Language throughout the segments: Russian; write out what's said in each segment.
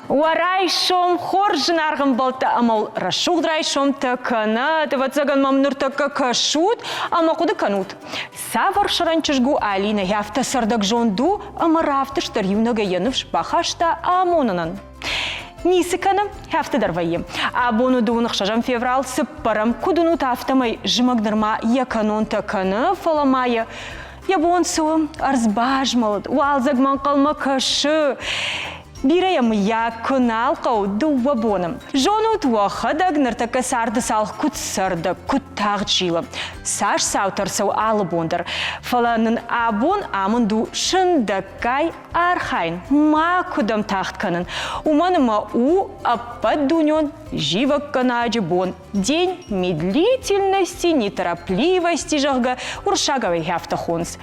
Варай шом хоржын арғын болты амал рашуғдрай шом тақаны, тыватсаган мамнур тақы шут, ама құды канут. Савар шаранчышгу алина яфта сардак жонду, ама рафтыштар юнага янывш бахашта амонанан. Нисиканым яфта дарвайым. Абону дуынық шажам феврал сыппарам кудуну тафтамай жымагдырма яканон тақаны фаламайы. Ябон суым арзбажмалыд, уалзагман қалма кашы. Бирайым я күнал қау дуа боным. Жону туақыдаг ныртақы сарды сал күтсырды, күттақ жылы. Саш саутарсау алы бондар. Фаланын абон амынду шындақай архайн. Ма күдім тақтканын. Уманыма у аппад дуньон живок канаджи бон. День медлительности, неторопливости жағға уршаговый яфтахонс.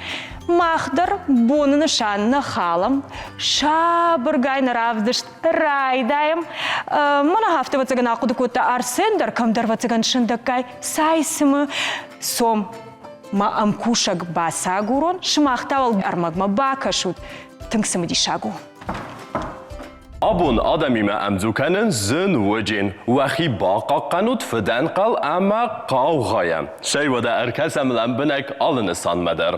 Махдар бонны шанны халам, шабыргай наравдышт райдаем. Мана хафты вацаган ақуды көтті арсендар, камдар вацаган шындақай сайсымы сом ма амкушак баса гурон, шымақтавал армагма бака шут, тыңсымы дишагу. Abun adamime emzukenin zın vecin وخی باقا قنوت فدن قل اما قاوغایم شی وده ارکسم لنبنک آلنسان مدر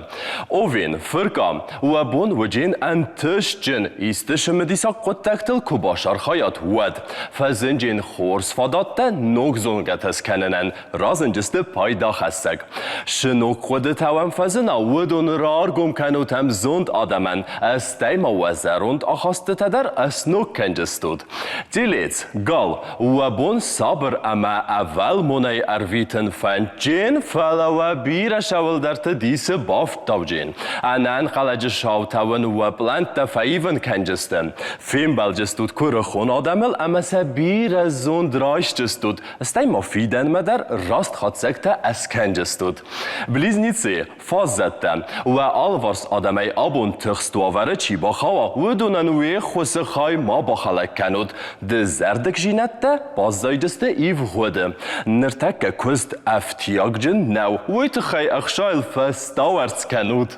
اوین فرکام و بون وجین انتش جن ایستشم دیسا قدتکتل کباشار خیات ود فزنجین خورس فادات نوگزونگت اسکننن رازنجست پایدا خستگ شنوک خودت هم فزن ودون رار گم کنوتم زند آدمن استیم وزروند آخاسته تدر اسنوک کنجستود. دیلیت گل و بون صبر اما اول منای ارویتن فنجین فلا و بیر شاول در تدیس بافت تاوجین. آنان خلاج شاو تاون و پلانت تفایون کنجستن. فیلم بالجستود کور خون آدمل اما سبیر زون درایش جستود. استی مفیدن مدر راست خود سکت اس کنجستود. بلیزنیسی فازدتن و آلوارس آدمی آبون تخستواره چی بخوا و دوننوی خوش خای ما بخالک کنود. د زردک جینت بازدایجست ایو خوده. نرتک کست افتیاگ جن نو ویت خی اخشایل فستاورس کنود.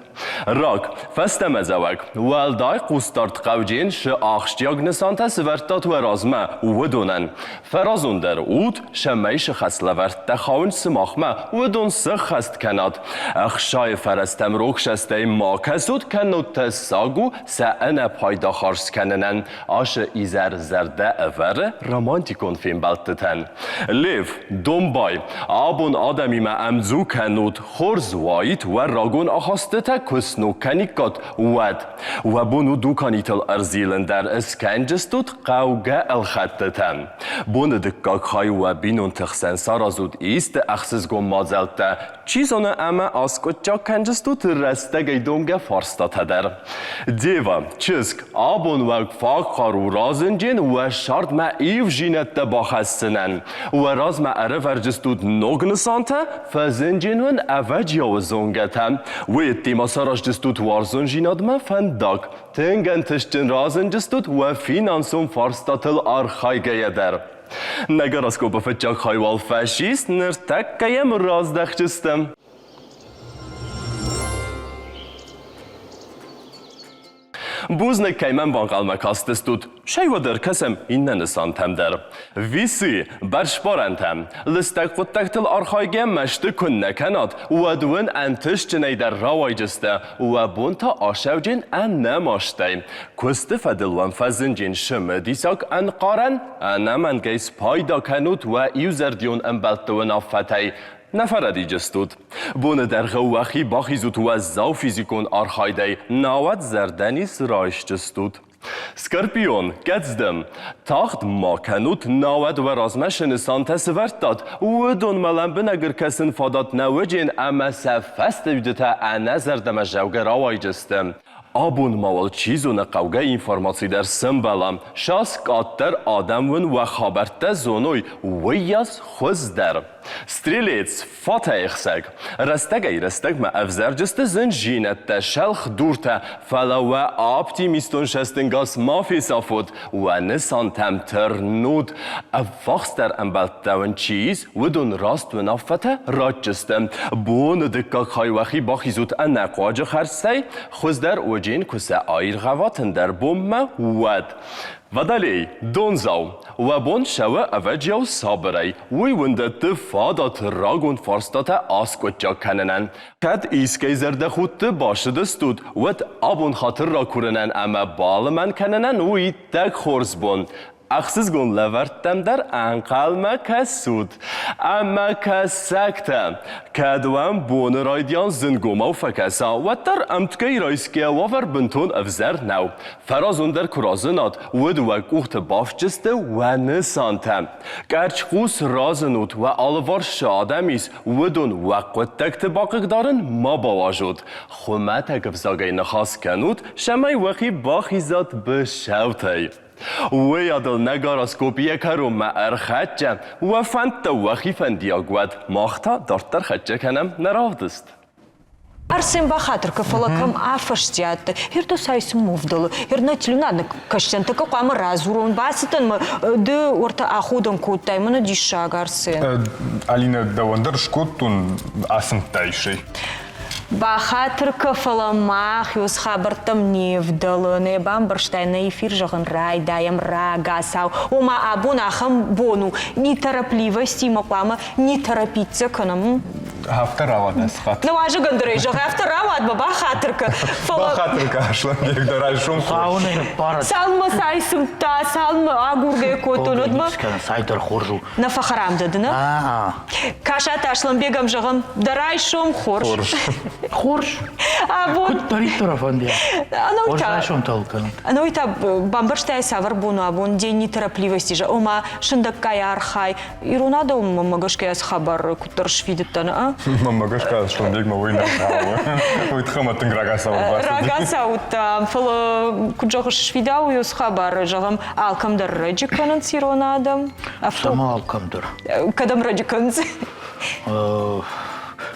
راک فستم زوج والدای قوستارت قوجین ش آخشتیاگ نسانت سورتات و رازمه و دونن. فرازون در اود شمیش خسلورت تخاون سماخمه و دون سخست کناد. اخشای فرستم روکشسته ما کسود کنود تساگو سعنه پایدا خارس کننن. آش ایزر زرده اوره رومانتیکون فیلم بلتتن. لیف دنبای آبون آدمی ما امزو کنود خورز وایت و راگون آخاسته تا کسنو کنیکات ود و بونو دوکانیتل ارزیلن در اسکنجستود قوگه الخطتن. بون دکاک خای و بینون تخسن سارازود ایست اخسزگو مازلته چیزونه اما آسکوت جا کنجستود رسته گیدونگه فارستات در. دیوا چسک آبون و فاقارو رازنجین و شارد ما ایو جینت باخستنن و راز ما اره ورجستود نوگنسانته فزنجینون اوجیا و زونگتن و اتیما ساراش جستود وارزون جیناد ما فنداک تنگن تشتن رازن جستود و فینانسون فارستاتل آرخایگه در. نگر اسکو بفتجاک خایوال فاشیست نرتک کیم رازدخ جستم. بوزنک کیمن بانقال مکاستستود شی و در کسم این نسانتم در ویسی برشبارنتم لستک قطکتل آرخایگه مشت کن نکناد و دون انتش جنی در روای جسته و بونتا آشو جن ان نماشته کست فدلوان فزنجین شم دیساک ان قارن انمن گیس پایدا کنود و ایوزردیون انبلتون آفته نفردی جستود. بون در غوخی باخیزود و زاو فیزیکون آرخایده ناوت زردنیس رایش جستود. سکرپیون گزدم تاخت ما کنود ناود و رازمش نسان تسورت داد و دون ملن بنگر کسن فادات نوجین اما سفست ویدتا انزر دم جوگر آوای جستم. آبون موال چیزون قوگه اینفرماسی در سنبالم شاس قاتر آدمون و خابرت زونوی ویاز خوز در. ستریلیتس فاتح سگ رستگ ما افزر جست زنجینت شلخ دورت فلا و آپتیمیستون شستنگاس مافی صافود و نسان تمتر نود افاقستر انبلتون چیز و دون راست و نافته راج جستم بون دکاک های وخی باخیزود انقواج خرسته خوز در و وجين كسا آير غواتن در بوم ود ودالي دونزاو وبون شوا أفجيو صابري ويوند تفادات راغون فارستاتا آسكوت جا كننن كد إيسكي زرده خود باشد استود ود آبون خاطر را كورنن اما بالمن كننن وي تك خورز بون اخسیز گون لورتم در انقل ما کسود اما کسکتم کدوام بون رایدیان زنگوما و فکسا و در امتکی رایسکی وافر بنتون افزر نو فرازون در کرازنات ود و گوخت باف جسته و نسانتم گرچ خوص رازنود و آلوار شادمیز ودون وقت تکت باقق دارن ما باواجود خومه تکفزاگی نخواست کنود شمای وقی باخیزات بشوتی ويادل نگاراسکوپی کرو ما ارخدجم و فنت وخی فندیاگود ماختا دارتر خدجه کنم نراودست. Арсен бахатыр кафалакам афаштят. Хирто сайс мувдал. Хирна тилюнадна каштен така кама разурон баситан ма де орта ахудан кутай мана дишаг Арсен. Алина давандыр шкоттун асын тайшей. Бахатыр кафаламах юз хабартам невдал. Не бамбарштай на эфир жаган рай даям рагасау. Ома абун ахам бону. Неторопливости маклама не торопиться канам. Хавтарава дасхат. Ну ажы гандырай жага хавтарава адба бахатырка. Бахатырка ашлангек дарай шум. Сауны пара. Салма сайсым та салма агурге котунутма. Сайтар хоржу. На фахарам дадына. Каша ташланбегам жагам дарай шум хорж. Хорж. Абун. Кут пари тарафандия. Ождай шум талкан. Анойта бамбарштай савар буну абун день неторопливости же. Ома шындаккай архай. Ирунада магашкай аз хабар кутарш видеттана. Магашка ашлангек ма война хава. Уйтхаматын рагасау бас. Рагасау фала куджагыш видау юз хабар жагам алкамдар раджиканын сиронадам. Сама алкамдар. Кадам раджиканцы.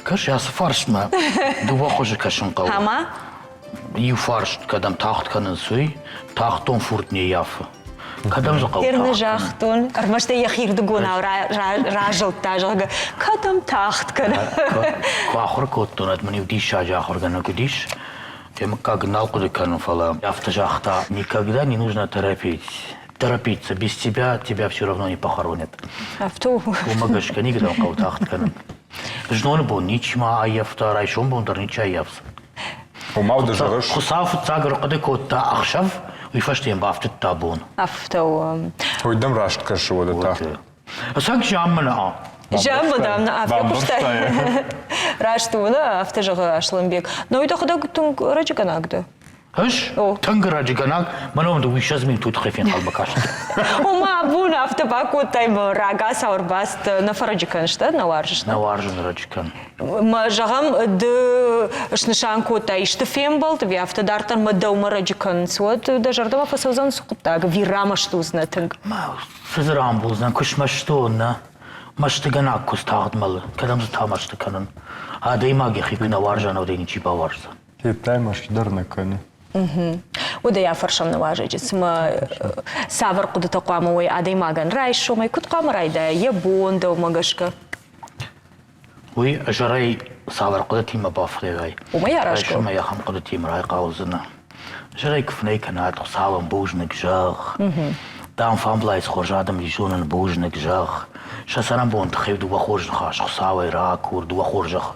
Каш яс фаршма. Дува хожи кашын қау. Хама? Ю фарш кадам тахт канын суй, тахтон фуртне яфы. Кадам же қау тахт. Ерні жақтон. Армашта яхирды гуна ражылта жағы. Кадам тахт каны. Квахыр коттон атмани удиша жахыр гана кудиш. Тема как налкуды канын фала. Яфта жахта никогда не нужно торопиться. Без тебя все равно не похоронят. Авту. Умагашка никогда қау тахт канын. Жноны бон ничма аяфта райшон бондар нича яфс. Умауды жагыш. Хусаф цагыр қады котта ахшав, уйфаштен бафты табун. Авту. Уйдам рашт кашыводы тахт. Сак жаммана. Жамбадам на автопуштай. Раштуна авто жағы ашланбек. Но үйді қыда күттің раджиганагды. Хыш? Тыңгы раджиганаг, маномды уйшаз мен тут хефен қалбакашты. Ома буна автопакутай рага саурбаст на фараджиканшта, на варжышта. На варжын раджиган. Ма жағам ды шнышанкутай ішті фем балды, ви автодартан ма даума раджикан. Суат да жардама фасаузан суқыптағы, вирама штузна тынг. Ма сызырам бұлзан, күш маштуынна. Маштыганак күз тағдмалы, кәдамзы та маштыканын. Адаймаги хипі на варжан, одайни чипа варжан. Етай машидар на каны. Ода я фаршам на варжечец. Ма савар куды тақуама ой адаймаган райшу, май куд қама райда, ебон да магашка. Уй, жарай савар куды тима бафрегай. Ома ярашко. Райшу ма яхам куды тима рай қаузына. Жарай күфней канат, савам бужник жақ. Там фамблайс хожадам лишунан бужник жақ. Шасарам бон тхев дуа хоржаха, шахсавай ракур дуа хоржаха.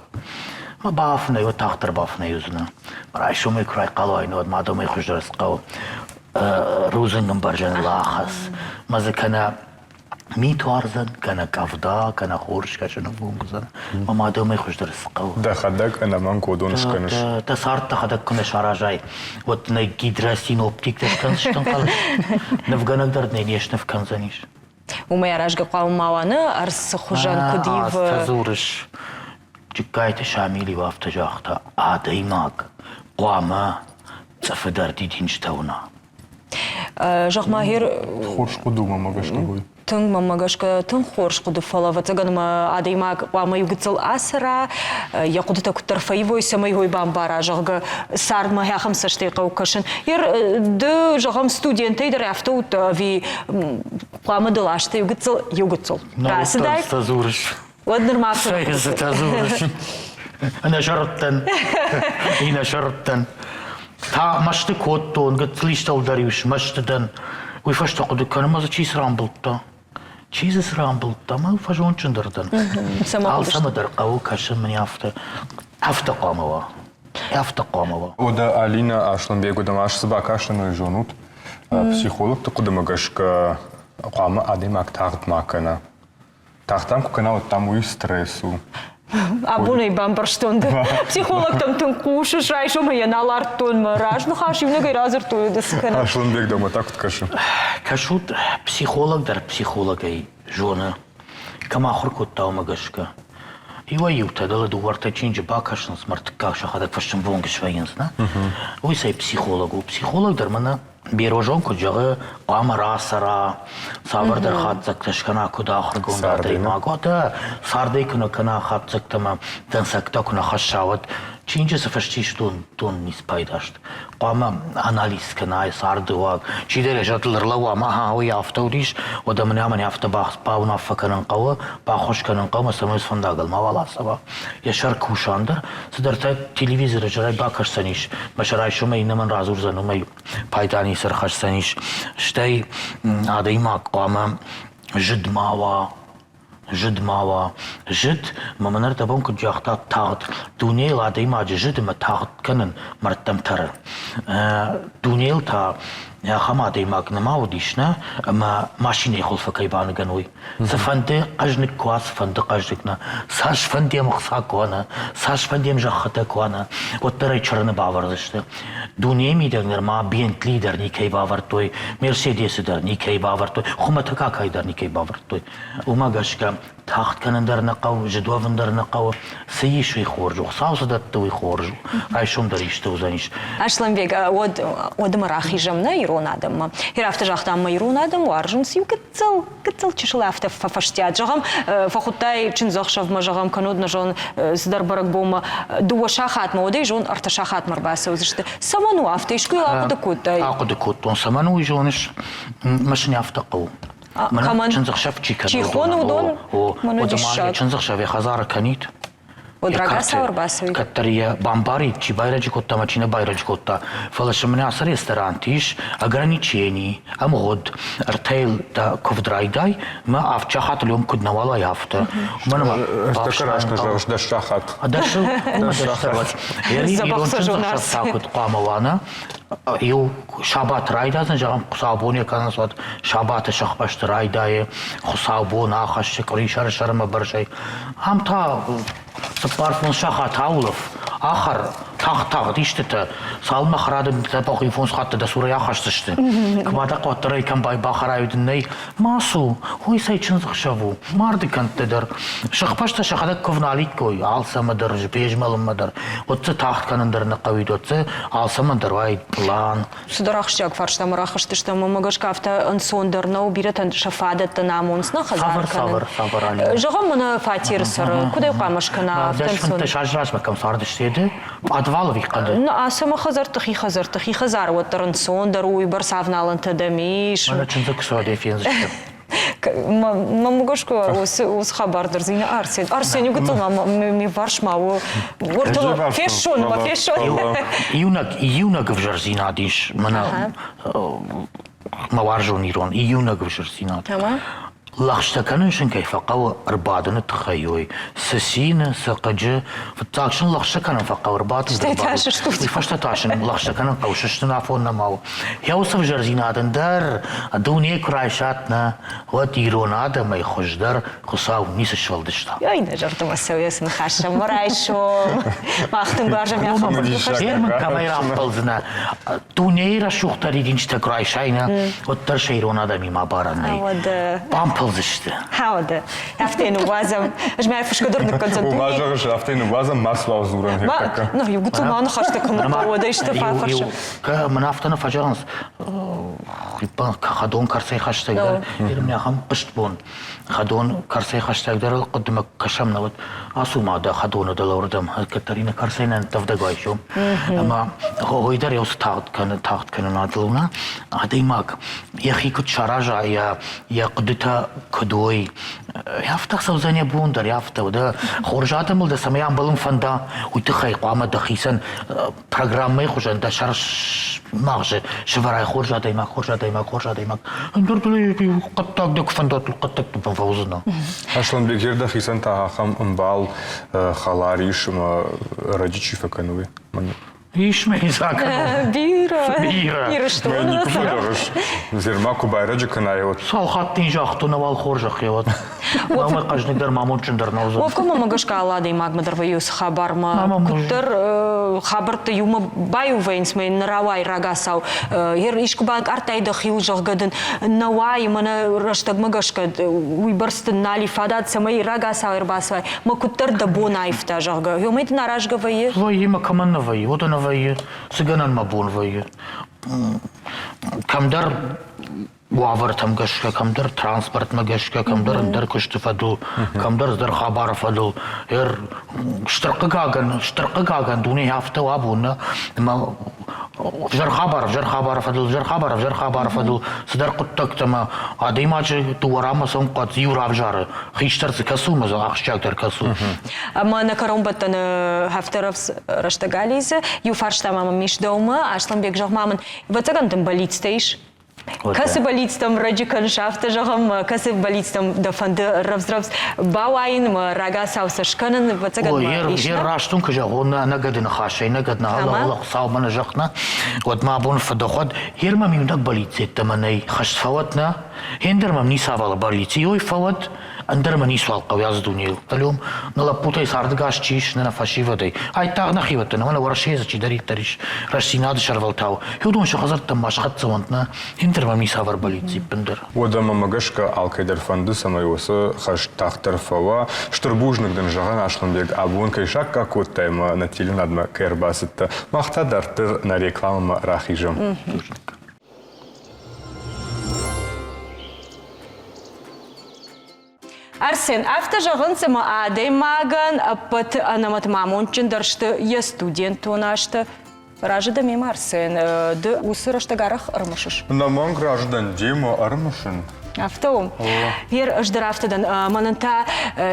Ма бафнай, вот тахтар бафнай юзна. Райшу май край қалуай, но мадо май хождарас қау. Рузангам баржан лахас. Маза кана митуарзан, кана кавда, кана хорж, качана бумгзан. Ма мадо май хождарас қау. Да хадак анаман кодонш каныш. Да сарта хадак кана шаражай. Вот на гидросиноптик тесканштан қалыш. Навганагдар не нешнев канзаниш. Ома ярашга қаумауаны арсы хужан кудив. Тазурыш. Чикайте шамили в автожахта. Адаймак. Қуама. Цафедар дидинштауна. Жағмахир Хорш кудума магашка бой. тың мамагашка тың хорш куды фалава цаганыма адаймак қуама югыцыл асыра. Я куды та куттар фаивой самай гой бамбара. Жағга сардма яхам саштай қаукашын. Ер ды жағам студентай дар автоут ви қуама дылашты югыцыл. Расыдай? Тазурыш. Ладныр мақсыр. Сайызы тазурыш. Ана шарттан. Ина шарттан. Та машты коттон, гыцлиштал дарюш, маштыдан. Уй фашта куды канымазы чиз рамбылтта. Чизис рамбылтта, ма фажон чындырдан. Ал самадар кау кашын мне авто камова. Авто камова. Ода Алина Ашланбек, ода маш собакашын жонут. Психолог ты куда магашка кама адемак тахт макана. Тахтам кукана там уй стрессу. Абуной бамбарштонды. Психологтам тын кушы шайшу маяналар тон мыраж. Ну хаш юнагай разыр тойды сыкана. Ашланбек дома так вот кашу. Кашут психологдар психологай жоны. Кама хуркут тау магашка. Ива юта дала дуарта чинджи бакашын смартка шахадак фашын вонгиш вайынсна. Уй сай психологу. Психологдар мана берожон куджага камара сара савардар хатзак ташкана куда ахргунда даймагода сардай куна кана хатзак тама тансакта куна хашават чинджи сафаштиш тун не спайдашт. Кама анализ кана сардуак чидере жатылырлава маха уй автодиш ода мана автобах пауна факанан кава бахош канан кава самойс фандагал маваласава яшар кушандар сидарта телевизор жарай бакашсаниш машарай шума инаман разурзану май пайдани сархашсаниш штай адайма кама жидмава жид маманар табон куджахта тагт дунел адайма жид ма тагт канан мартам тар дунел та я хамадей магнамаудишна ма машине холфа кайбан гануй сафанде ажник кwas фанде ажникна саш фанде махса кwana саш фанде мжахата кwana вот тарай чарны бавардышты дунеми дегнер ма бент лидер никей бавартой мерседес дер никей бавартой хуматака кайдар никей бавартой умагашка тахт канандар нақау жидовандар нақау сыйшуй хоржу саусадаттуй хоржу айшум даришты узаниш Ашланбек, одым рахи жамна иронадым. Ирафты жақтамма иронадым, уаржын сию кітцел чешыл афты фафаштият. Жағам фахуттай чынзақшав ма жағам канодна жон сидар барак бома дуа шахат ма одай жон арта шахат марбасы өзішті. Саману афты ишкуй ақуды куттай. Ақуды куттон саману жониш машине афты қау. Каман чынзақшав чикан. чихон удон манудишат. Чынзақшав хазар канит. Одрага саурбасуй. Катария бамбари, чи байраджи котта, мачина байраджи котта. Фалашамне аса ресторантиш, ограничений, амгод, артейл да ковдрайдай, ма авчахат льом куднавала яфта. Такарашка жауш дашахат. Дашу, Запах сажонарс. сакут камавана. Ю шабат райдазын жағам құсабуне канасват шабаты шақпашты райдайы құсабуын ақашшы құришары шарыма бір жай. Амта сыпарфон шаха таулов ахар тақ диштіті салма қырадым тәпақ инфонс қатты да сурай ақаштышты. Квада қуаттырай камбай бақар айдыннай масу, ой сай чынзық шаву, марды канттыдыр. Шықпашты шақадак ковналит кой, алсамыдыр, пежмалымыдыр. Отцы тақт канындырны қавид, отцы алсамыдыр, вай план. Сударахшчак фарштам рахаштышты мамагашка авто ансондырнау биретін шафадетті намонсна хазар канын. Савар. Жағам мұны фатир сыры, кудай қамашкана автонсон. Дәшфінті шажрашмакам сардыштеді, адвалов иқады. Асама хазартық, хазар оттырын сондар, уйбар савналын тадамиш. Мана чынзық суады ефензішті. Мамагашка осы хабардыр зейні Арсен. Арсен, үгітіл ми варшмау. Ортылы фешон. Июнак в жарзинадиш. Мана маваржон ирон. Июнак в жарзинад. Тама? لخشتكنن شن كيف قو أربادن تخيوي سسين سقجة فتاكشن لخشتكنن فقو أرباد فشتتاشن لخشتكنن قوششتن عفونا ماو يوصف جرزينادن در دوني كرايشاتنا وديرونادا ما يخش در خصاو نيس الشولدشتا ياي نجرتم السوية اسم خاشة مرايشوم ما أختم بارجم يا خبر من كاميرا أمبلزنا دوني رشوخ تريدينش تكرايشاينا ودر شيرونادا ميما بارناي بامبل işte. Haude. Haftenu bazam. Ich mir einfach gedurnt konzentrieren. Uważasz, że haftenu bazam masła uzuran hekaka. No, ju gutu man хашта конопода işte farfarşı. Мен haftana fajarans. Хипан хадон карсай хаштагдар. Ирим яхам qışt bon. Хадон карсай хаштагдар قدمك кашамна вот асумада хадона далаврдам. Катарина карсайнан тавдагайшо. Ама хойдар яус тагт кана надылна. Адаймак. Яхи кут шаража я qdita кдой. Яфта саузания бундер, яфта, да. Хоржатым был да самаям балым фанда. Уйтыхай қуама да хисан программай хужан да шарш мағжы. Шыварай хоржатаймак. Дұрдылы қаттак да күфандатыл қаттак да панфаузына. Ашланбек жерда хисан тахам ымбал халариш родичи факануи. Ишме изакану. Бира, что у нас? Зермаку байраджи канайот. Салхаттин жақтыны вал хоржақ еват. Мамы қажнигдар мамончындар наузы. Овка мамагашка алады магмадар ваюс хабарма. Куттер хабарты юма баю вейнсмен наравай рагасау. Ер ишкубанк артайды хил жағгадын навай мана раштаг магашка уйбарстын нали фадат самай рагасау ербасвай. Ма куттер да бонайфта жағга. Юмайты наражга вайы? Вайы ма каманна вайы. Вот она вайы. Сыганан ма бон вайы. Камдар وعبر تمجشك كمدر ترانسبورت مجشك كمدر اندر كشت فدو كمدر زدر خبر فدو اشترق قاعن دوني هفته وابونا ما فجر خبر فدو صدر قطك تما عادي ما تو ورا سوم قد يورا بجار خيشتر كسو مزا اخشاك در كسو اما نكرم بتن هفترفس رشتغاليز يفرش تمام مش دوما Ашланбек жагмамын ватагантым болитстейш Касы болитстам радиканшафта жагам касы болитстам да фанды равзравс бауайн рага сауса шканын ватаган Ер раштун кжагона нагадын хашай нагадна Аллах саумана жакна вот ма бун фадоход ер ма мимдак болитсет таманай хашфаватна хендер мам не савала болитси ой фават андер мани свал qawiyaz duniyel talum nala putay sardgash chish na fashivaday ay tagna khivatna wana warasheza chi dari tarish rashinad sharvaltau yudun shkhazar tamash khatsawantna hender mam не савар болитси пендер Ода мамагашка алкайдар фанды самайосы хаш тахтар фава штурбужныкдан жаган Ашланбек абун кайшак как вот тайма на теленадма кайрбасытта мақтадартыр на реклама рахижам. Арсен, автожагынцы ма адей маган, пат анамат мамончин даршты я студент унашты. Ражыда мема Арсен, ды усырашты гарах ырмышыш. Наман граждан дема армышын. Автоум. Ер ждыр автодан мананта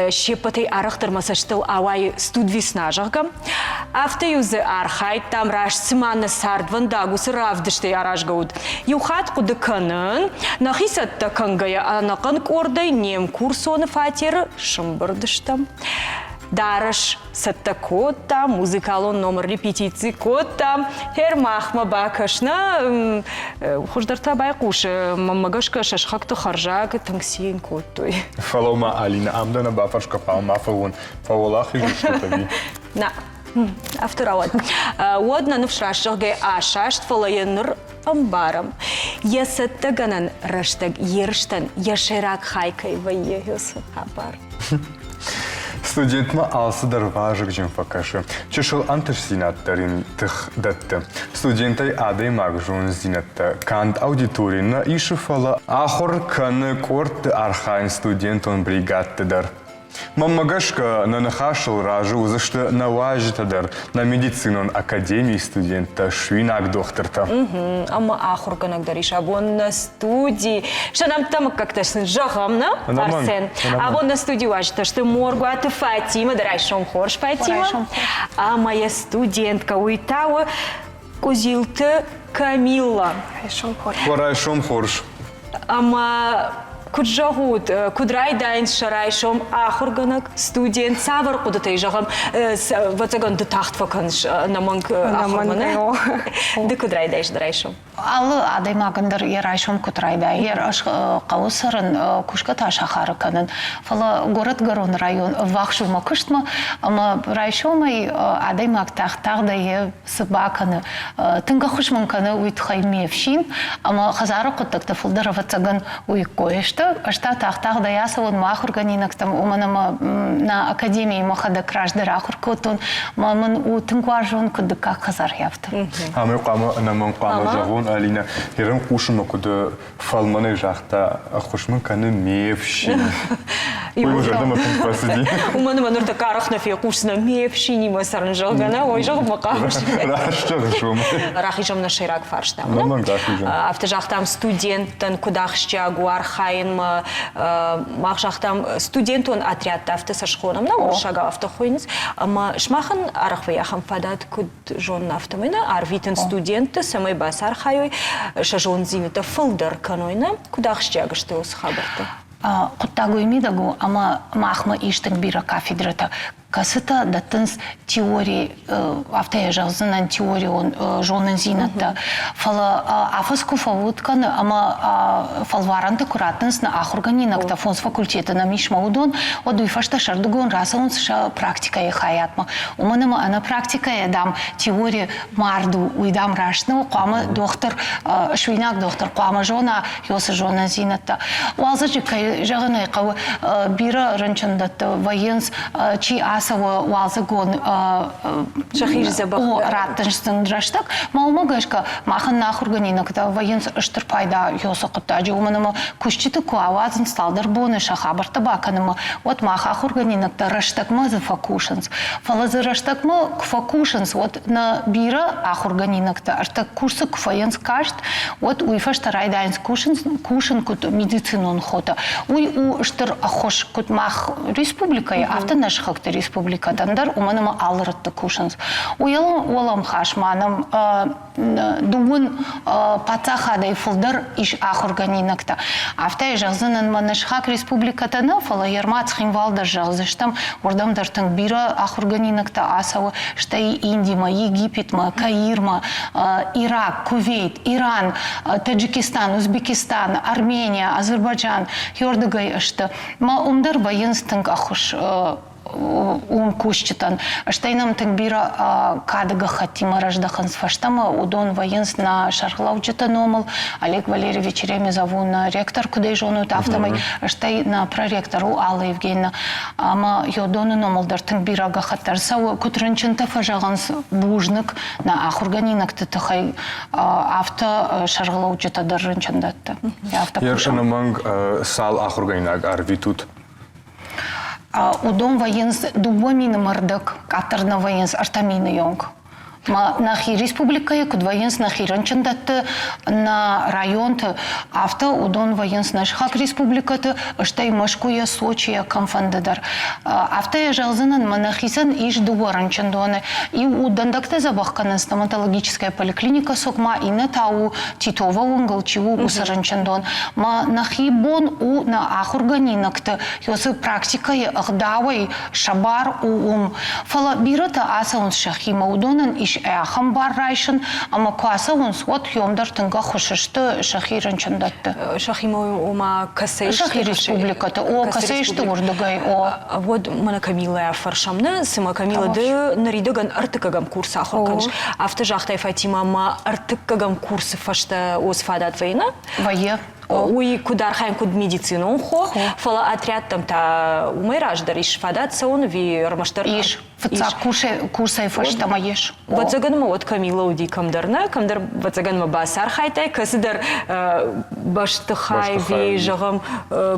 шепатай арахтар масаштыл авай студвисна жағгам. Автоюзы архай там раш циманы сардван дагусы равдышты арашгауд. Юхат куды канын, нахисатта кангая анакан кордай нем курсоны фатері шымбырдыштам. Дарыш сатта котта, музыкалон номер репетиции котта, хер махма бакашна, хуждарта байкуш, мамагашка шашхакты харжак, тангсиен коттой. Фалома Алина, амдана бафашка палма фаун, фаулахи жуштатави. На, авторавод. Водна нуфшрашжаге ашашт фалайыныр амбарам. Ясатта ганан раштаг ерштан, яшерак хайкай вайегюс хабар. Студентма алсыдар важык жын факашы. Чешыл антыш зинаттарын тых датты. Студентай адай магжун зинатты. Кант аудиторияна ишы фала ахор каны корты архайн студентон бригаттыдар. Маммагашка на нахашыл ражу узышты на важитадар на медицинон академии студента швинак докторта. Ама ахур канак дариш, абон на студии. Что нам там как-то жахамна, Арсен. Абон на студии важита, что моргу аты Фатима, дарайшом хорш Фатима. А моя студентка уйтава кузилты Камилла. Харайшом хорш. Ама куджагут, кудрай дайнс шарайшом ахурганак студент савар кудытай жагам ватаган дытахт ваканш наманг ахурмана. Ды кудрай дайш дарайшом. Алы адай магандар ерайшом кутрайда. Ер аш каусарын кушка ташахары канын. Фала город Гарон район вахшу макыштма, ама райшомай адай мактахтагда е сыбаканы. Тынга хушманканы уйтхай мевшин, ама хазары куттакта фылдыр ватаган уйкоешты. Ашта тахтагда ясавын махурганинактам уманама на академии махада краждыр ахуркотун, мамын у тынгважун кудыка хазар яфты. Ами қамы наман қамы жағын Алина. Ерім қушын оқыды фалманы жақта қушмын каны мевшин. Ой, уже дома там посиди. У мене вона така рахнафія курсна мепшіні масарн жалгана, ой жал мақамыш. Раштыр шум. Рахижам на ширак фарштам. Норман рахижам. Автожақтам студенттен кудахща гуархайн махжақтам студентон отрядта автосашхоном на уршага автохойнс. Ама шмахан арахваяхам фадат куд жон автомойна арвитен студенты самой басар хайой шажон зината фылдар канойна кудахща гашты ос хабарта. Құттагу емедагу, ама махма иштің бира кафедрата. Касыта даттынс теория, автая жағзынан теория он жонын зинатта. Фала афаску фавутканы, ама фалваранты кураттынс на ахурганинакта фонс факультета на мишмаудон, одуй фашта шардугон раса он ша практика е хаятма. Уманама ана практика е дам теория марду уйдам рашны, қуама доктор, швинак доктор, қуама жона, йосы жона зинатта. Уалзаджи кай жағаны қауы бира ранчандатта военс чи асава уалзагон Шахир забах. о раттынштын драштак, малмогашка махан нахурганинакта военс ыштырпайда йосы құттаджи. Уманама кушчиты куавазын сталдар боны шахабарта баканама. Вот маха хурганинакта раштакма за факушенс. Фалазы раштакма кфакушенс. Вот на бира ахурганинакта. Аштак курсы кфаенс кашт. Вот уйфашта райдайнс кушен кут медицинон хота. Уй у штыр ахош кут мах республика, автонаш хакта республика тандар, уманама алырытты кушенс. Уялам олам хашманым дуын пацахадай фылдар иш ахурганинакта. Автай жағзынын манашхак республикатаны фала ярмац хинвалдар жағзыштам ордамдартың бира ахурганинакта асавы штай Индима, Египетма, Каирма, Ирак, Кувейт, Иран, Таджикистан, Узбекистан, Армения, Азербайджан, Йордагай ашты. Ма умдар военстың ахуш кушчитан. Штайнам тангбира кадага хатима рождахан сфаштама удон военс на шарглаучита номал Олег Валерьевич Ремезову на ректор кудей жону тафтамай штай на проректору Алла Евгеньевна ама йодоны номалдар тангбира гахаттарса кутранчынта фажаганс бужнык на ахурганинак тытахай авто шарглаучита даррынчандатты. Ершанаманг сал ахурганинак арвитут. Удом военс дубомин мардак, катерна военс артамина йонг. Ма нахи республика куд военс нахи ранчандатты на район-то авто удон военс нашхак республикаты штай Машкуя Сочия камфандадар. Авто я жалзанан манахисан иш дуба ранчандоны. И у дандакте забахкана стоматологическая поликлиника сокма и на тау Титова унгл чиву у саранчандон. Ма нахи бон у на ахурганинакты. Йосы практика я ахдавай шабар у Фала бирата аса он шахима удонан иш ахам бар райшын, ама куаса он сот йомдар тынга хушышты шахиран чандатты. Шахима ума касейш. Шахир республикаты. О, касейшты урдагай. О. Вот мана Камила фаршамны, сыма Камила ды наридаган артыкагам курсы ахурканыш. Авто жахтай Фатима ма артыкагам курсы фашта ос фадат война. Вое. Уй кудархайн куд медицину хо, фала отряд там та умайраждар иш фадатса он ви рамаштар. Иш. Фца курсай фаштама еш. Вот заганма вот Камила уди камдарна, камдар вот заганма басар хайтай, касдар баштахай ви жагам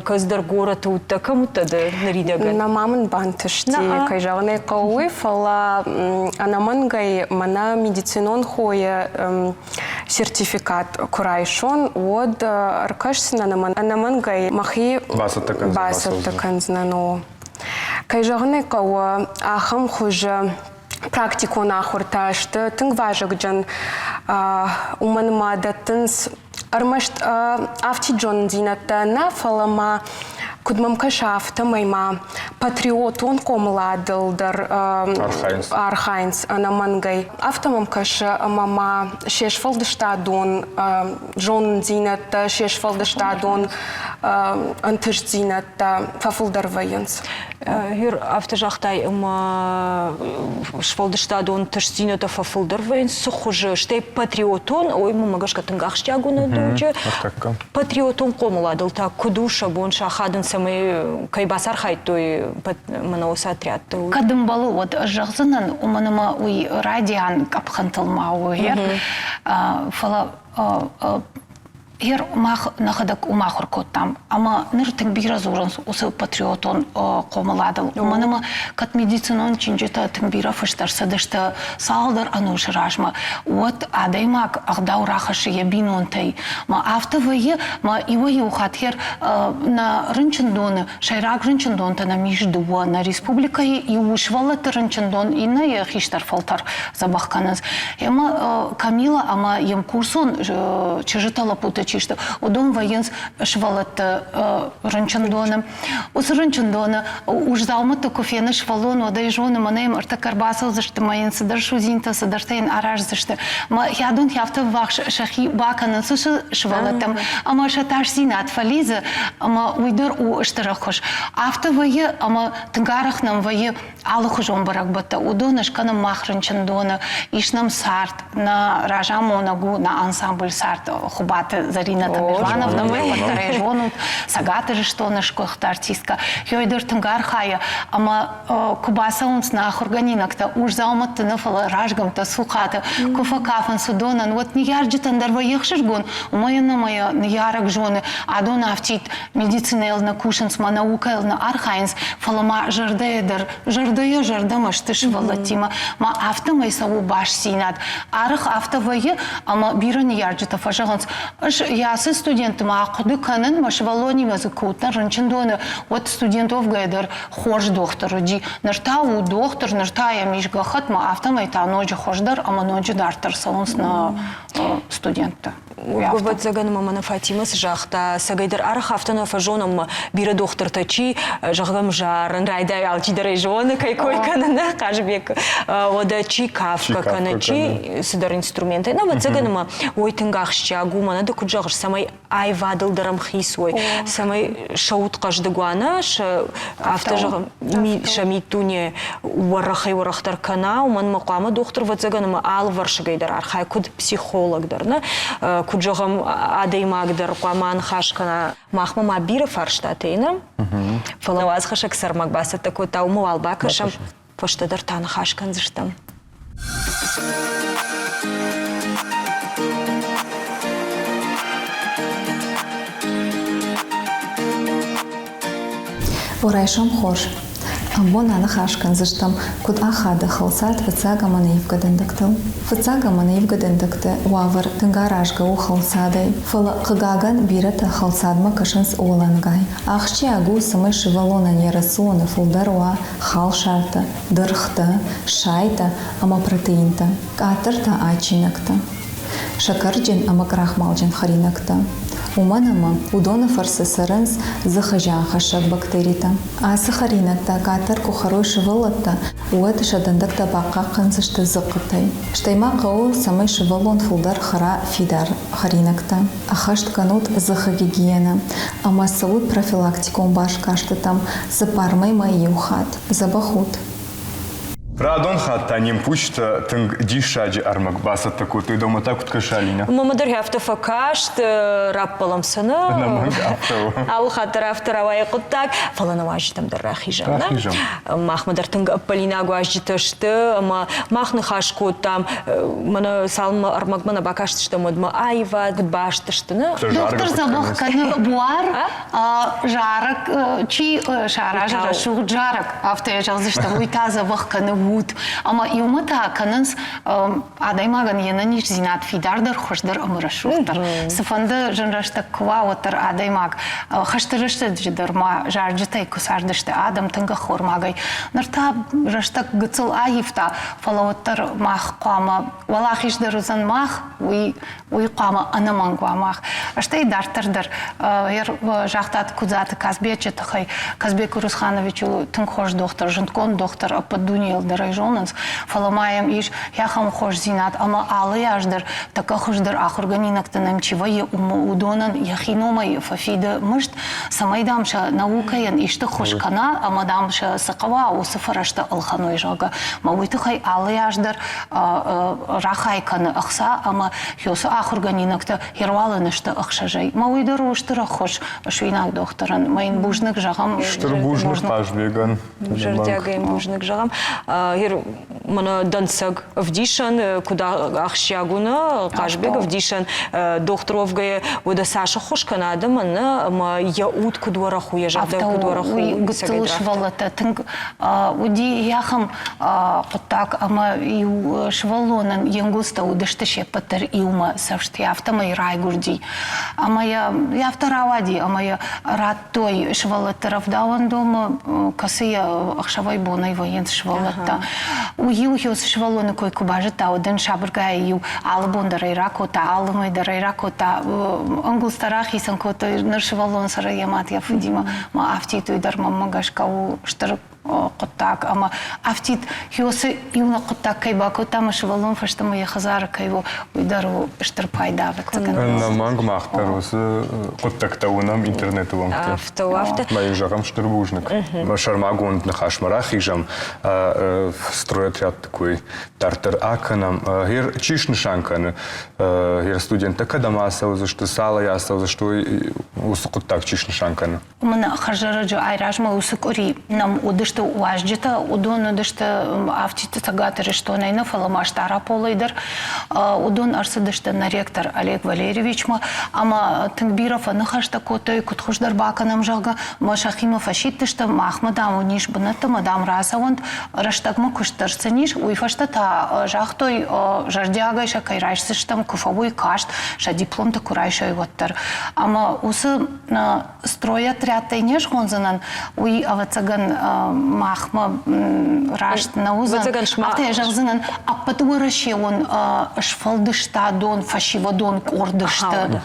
касдар город утта кому-то да наридаган. На мамын бантышти кайжаганы кауи фала анамангай мана медицинон хоя сертификат курайшон от аркашсина анамангай махи басаттакан знано. Кайжаганы кауа ахам хужа практику нахурташты тынг важыгджан уманыма даттынс армашт авти джон зинаттана фалама кудмамка шафта майма патриот он комладылдар архайнс анамангай автомамкаш мама шешфалдыштадон джон зинатта шешфалдыштадон антыш зинатта фафылдар военс. Хир автожахтай шфалдыштадон тыш зинатта фафылдар военс сухуже штей патриотон ой мамагашка тынгахштягуна дуче патриотон комладыл та кудуша бонша хадын самый кайбасар хайтой манаоса отряд. Кадым балы вот жағзынан уманыма уй радиан капхантылма уйер. Фала Хер мах нахадак умахур коттам, ама ныртык бира зорын усы патриотон комаладыл. Манама кат медицинон чинжета тык бира фыштар садышта салдар ануш ражма. Вот адаймак агдау рахаши ябинон тай. Ма автовые ма ивые ухат хер на рынчындоны, шайрак рынчындон та на междуа на республика и ушвала та рынчындон и на я хиштар фалтар забахканаз. Ема Камила ама ем курсон чижитала пута чишта. Удом военс швалат рынчындоны. Ус рынчындоны уж залмата кофена швалон одай жоны манем арта карбасал зашты маен садар шузинта садарстайн араж зашты. Ма ядун яфта вах шахи баканан сушы швалатам. Ама шаташ зинат фализа ама уйдыр у штарахош. Афта вае ама тынгарах нам вае алых жон барак бата. Удонаш канам мах рынчындоны ишнам сарт на ражамонагу на ансамбль сарт хубаты Зарина Тамижановна мы жонут сагаты же что наш кохта артистка. Йойдыр тынгар хая ама кубаса унс на органинакта уж заумат нафала ражгам-то сухата куфакафан судонан вот не ярджитан дарва ехшишгон умая на моя ярак жоны адон автит медицинел на кушенс ма наукаел на архайнс фалама жардеедер жардая жардама штыш валатима ма автомай саву баш синат арах автовые ама бира не ярджита фажаганс ясы студентам ақуды канын машвалони мазыкутна рынчындоны вот студентов гайдар хош доктору ди нартау доктор нартая мишгахат ма автомай та ножи хошдар ама ножи дартар саунс на студента. Вот заган мамана Фатимас жахта сагайдар арах автона фажоном бира доктор тачи жагам жарын райдай алчидар жоны кайкой канана кажбек ода чи кавка каначи сидар инструменты на вот заган ой тынгахшча гумана да куджагш самай ай вадылдарам хисой самай шаут каждыгуана автожагам шамитуне варахай варахтар кана уман мақама доктор вот заган ал варшагайдар архай куд психологдар на куджогам адаймагдар қуаман хашкана махма мабира фарштатейна. Фалаваз хашак сармагбаса такой тауму албакашам поштадар тан хашкан зыштам. Урайшам хош. Амбон аны хашкан зыштам куд ахада халсат вацага мана евгадындыктыл. Вацага мана евгадындыкты уавар тынгаражга у халсадай. Фала кыгаган бирата халсадма кашынс олангай. Ахчи агу самай шивалона нерасуана фулдаруа хал шарта, дырхта, шайта, ама протеинта. Катырта ачинакта. Шакарджин ама крахмалджин харинакта. Уманама удона фарсасаранс захажан хашак бактерита. А сахаринакта катар кухарой шивалата уэт шадандакта бака канзашта зақытай. Штайма каул самай шивалон фулдар хара фидар харинакта. Ахашт канут захагигиена. Ама саут профилактикум баш каштатам запармай майюхат. Забахут. Радон хаттаним пучта тынг дишаджи армакбаса таку ты дома так вот кашалина. Мамадар хафта факашт раппалам сана. Наманг автау. Ал хатар автаравай куттак фалана важитам дар рахижам. Махмадар тынг полина гуажиташты ама махны хашку там мана салма армакмана бакаштышты модма айва гудбаштышты на. Доктор забах каны буар жарак чи шара жара шу жарак автая жазышты уйта забах каны вуд. Ама юмата кананс адаймаган янаниш зинат фидардар хошдар амрашудар. Сафанда жанрашта кваотар адаймаг хаштарышты джидарма жарджитай кусардышты адам тынга хормагай. Нарта рашта гыцыл айифта фалаотар мах қама валахишдарузан мах уй қама анамангва мах. Аштай дартардар ер жақтат кудзаты казбече тахай Казбек Урусхановичу тынг хош доктор жынткон доктор ападунил райжонанс фаламаем иш яхам хош зинат ама алы яждар така хошдар ахорганинакта намчивае удонан яхиномай фафида мышт самайдамша наукаян ишты хошкана ама дамша сақава усыфарашта алханой жага мауитыхай алы яждар рахайканы ахса ама хёсы ахорганинакта ерваланышты ахшажай мауидар уштыра хош швинак докторан майын бужнык жагам Штыр бужнык паш беган. Жардягаем бужнык жагам. Мана дансаг вдишан, куда ахшягуна, кашбег вдишан докторовгая, вода Саша хошканада, мана ма яут кудвара хуя жада кудвара хуя. Гуцулыш валата, тынг уди яхам кутак, ама ю швалонан янгуста удыштыше патер иума савшт яфтама и райгурди. Ама яфта равади, ама я рад той швалата равдаван дома, касыя ахшавай бонай воен швалата. Уюхиус швалоны кой кубажыта, один шабырга ю албон дарай ракота, алмай дарай ракота, ангул старах исан кота, нар швалон сара ямат яфудима, ма афтиту и дарма магашка у штар قطاك أما أفتيت هيوسي يونا قطاك كيبا كوتا مش والله فشتما يخزار كيبو ويدارو اشتر بايدا أنا مانغ ماختاروس قطاك تاونام إنترنت وانكتي أفتو ما يجاقم شتربوجنك ما شرماغون نخاش مراخي جام строят ряд такой тартер аканам хер чиш нишанкан хер студента кадамаса за что сала яса за что усук так чиш нишанкан من خرجرجو айражма усукори нам удышты уажджита удон удышты автиты цагатыры что найна фаламаштара полайдыр удон арсыдышты на ректор Олег Валерьевичма ама тынгбиров нахашта котой кутхуждар баканам жага Машахимов ашиттышты махмадам униш бынатты мадам расавант раштагма куштырсыниш уйфашта та жахтой жардягайша кайрайшсыштам куфавуй кашт ша дипломта курайшай ваттыр ама усы строят ряд тайнеш гонзанан уй авацаган махма рашт наузан автай жагзанан аппатуырыше он шфалдышта дон фашивадон кордышты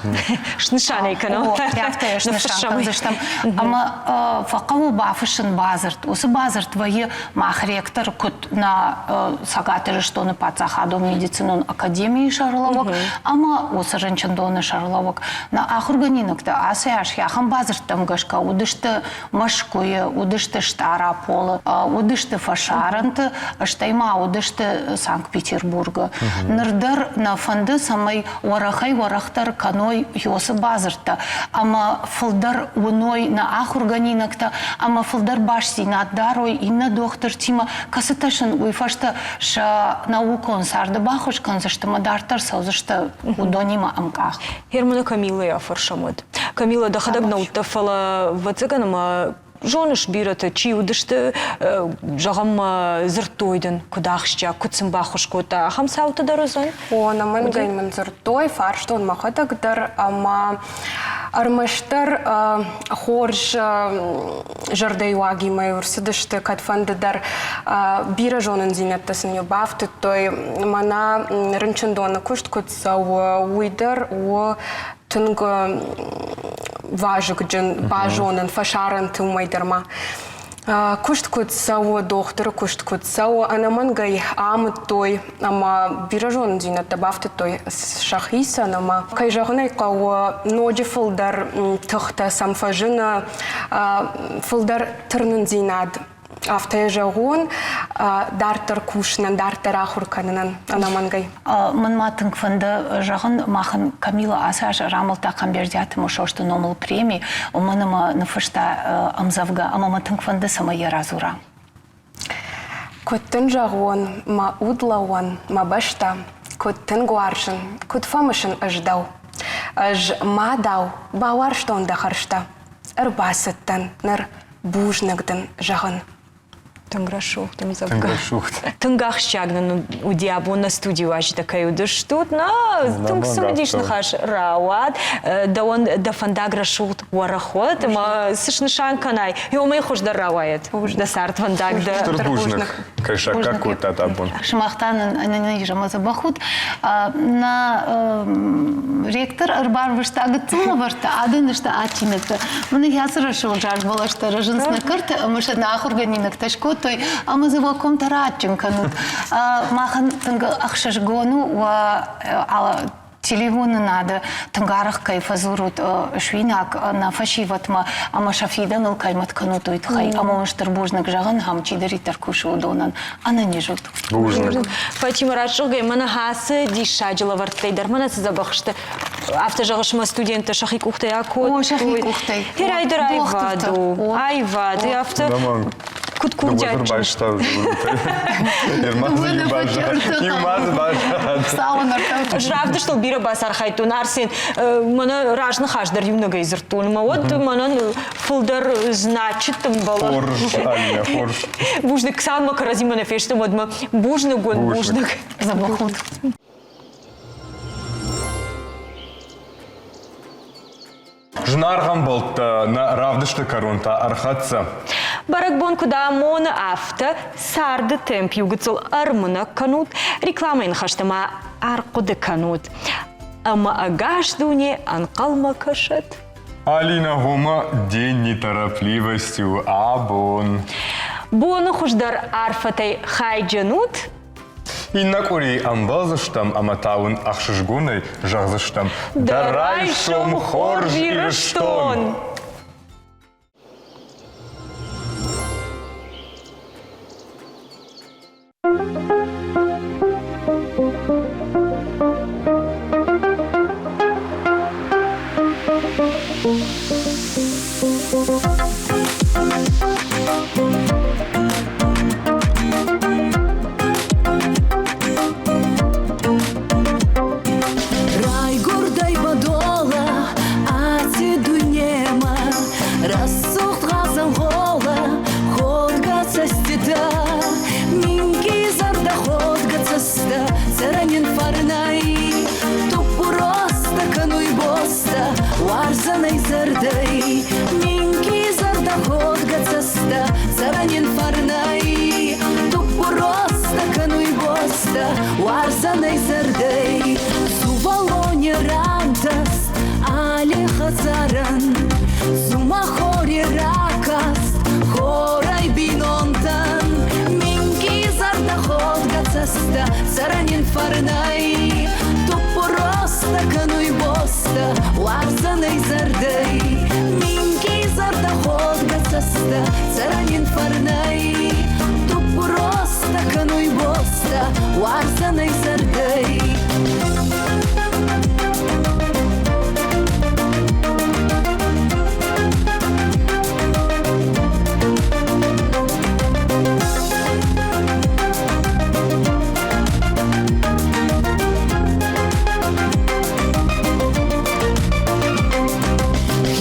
шнышанай канал автай шнышанкандыштам ама факаву бафышын базарт усы базарт вайы мах ректор кут на сагатыры что на пацахадом медицинон академии шарловок ама усы женчандоны шарловок на ахурганинокта асяш яхам базарттам гашка удышты машкуя удышты штара пола удышты фашаранты штайма удышты Санкт-Петербурга нырдар на фонды самай варахай варахтар каной йосы базарта ама фылдар уной на ахурганинокта ама фылдар башси на дарой и на доктор тима касыташын уйфашта ша наукон сарды бахушкан зашты мадартар саузашты удонима амках. Германа Камила я фаршамыд. Камила дахадагна уттафала вацыганама жоныш бираты, чи удышты жағам зыртойдын кудахшча, кутсын бахушкота. Ахам сауты дарызын? Она мангаймен зыртой, фарштон махатагдыр, ама армаштар хорж жардайуаги майурсыдышты катфандыдар бира жонын зинеттасын юбафты, той мана рынчындоны кушт кутса уйдар, тынғы важык жын бажонын фашарын тумайдырма. Кушт кутсау доктор, кушт кутсау анамангай амыт той, ама биражон зинат табафты той шахиса, ама кайжағынай қауы ноджи фылдар тұхта самфажына фылдар тұрнын зинад. Автая жағуын дартыр кушынан, дартыр ахурканынан анамангай. Мен матынг фонды жағын махын Камила асаш рамылта камбердяты мушошты номыл премии, умыныма нафышта амзавга, ама матынг фонды сама еразура. Көттін жағуын, ма удлауын, ма башта, көттін гуаршын, көт фамышын ыждау. Ыж мадау, бауарштон да харшта, ырбасыттан, ныр бужнагдын жағын. Тынграшух, там забга. Тынгахщагнан у диабу на студию аж такая удыштут, на тынг самодишь нахаш рауат, да он да фандаграшут варахот, ма сышны шанканай, и у моих уж дарауает, да сарт фандаг да. Штурбужных, кайша какой-то табун. Шмахтан ананижама забахут на ректор арбар выштага цума варта, адынышта атинекта. Мне ясырашыл жарж была, что роженсна карта, мы что на ахурганинок ташкот. Ама заваком таратчен канут. Махан тынга ахшашгону ва телефоны надо тынгарах кайфазурут швинак на фашиватма ама шафидан алкаймат кануту итхай ама уштырбужнак жаган хам чидери таркушу удонан ана не жут. Фатима Раджугай мана хасы дишаджила вартлейдар мана забахшты автожагышма студенты шахик ухтай акот. О шахик ухтай. Херайдар айваду. Айвад. И авто Куткудячу. Башта уже. Ермазы башта. Юмаз башта. Сауын ұртау. Жравды что бира басар хайтун арсен мана ражны хаждар юнага изыртун. Ма вот мана фулдар значит бала. Хорш, Алина, хорш. Бужник сам макаразима на фешту мадма бужны гон бужник. Забахут. Жнарган болт на равдышты коронта архатса. Барак бон куда мона афта сарды темп югыцыл армына канут рекламайн хаштама арқуды канут. Ама агаш дуне анқалма кашат. Алина гома день неторопливостью абон. Боны хуждар арфатай хайджанут. Иннакури амбазыштам аматаун ахшышгуной жағзыштам. Дарай шум хор вирыштон. Рай гордай бадола, ати дунема, рассух газам гола, ходга цастита, минки зарда ходга цаста, заранен фарнай, тупуроста кануй боста, варзанай зардай, минки зарда ходга цаста, заранен фарнай, тупуроста кануй боста, варзанай зардай. Сувалоне рантас, али хазаран, сумахори ракас, хорай бинонтан, минки зарда ходга цаста, заранен фарнай, тупуроста кануй боста, варзанай зардай, минки зарда ходга цаста, заранен фарнай, тупуроста кануй боста, варзанай зардай.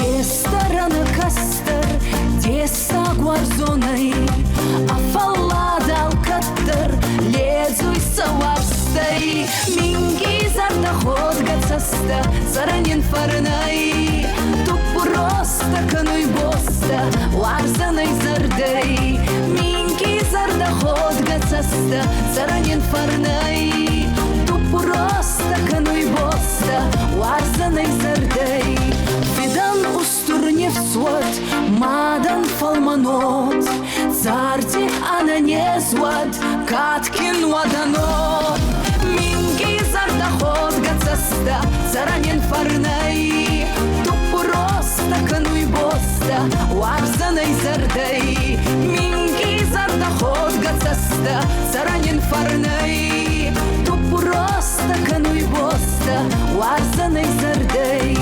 Ресторана кастер, деса гуарзонай, афаллада алкаттер, лезуй саварстай, минги зарда ходга цаста, заранен фарнай, тупуроста кануй боста, варзанай зардай, минги зарда ходга цаста, заранен фарнай, тупуроста кануй боста, варзанай зардай. Фидан устурне в свод, мадан фалманот, царти ана не звад, каткин ваданот. Минги зарда ходга цаста, заранен фарнай, тупуроста кануй боста, варзанай зардай. Минги зарда ходга цаста, заранен фарнай, тупуроста кануй боста, варзанай зардай.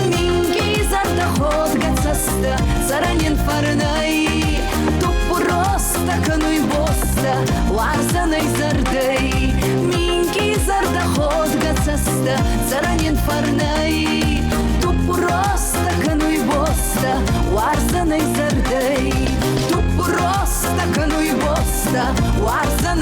Минги зарда ходга цаста, заранен фарнай, тупуроста кануй боста, варзанай зардай. Минги зарда ходга цаста, заранен фарнай, тупуроста кануй боста, варзанай зардай. Тупуроста кануй боста, варзанай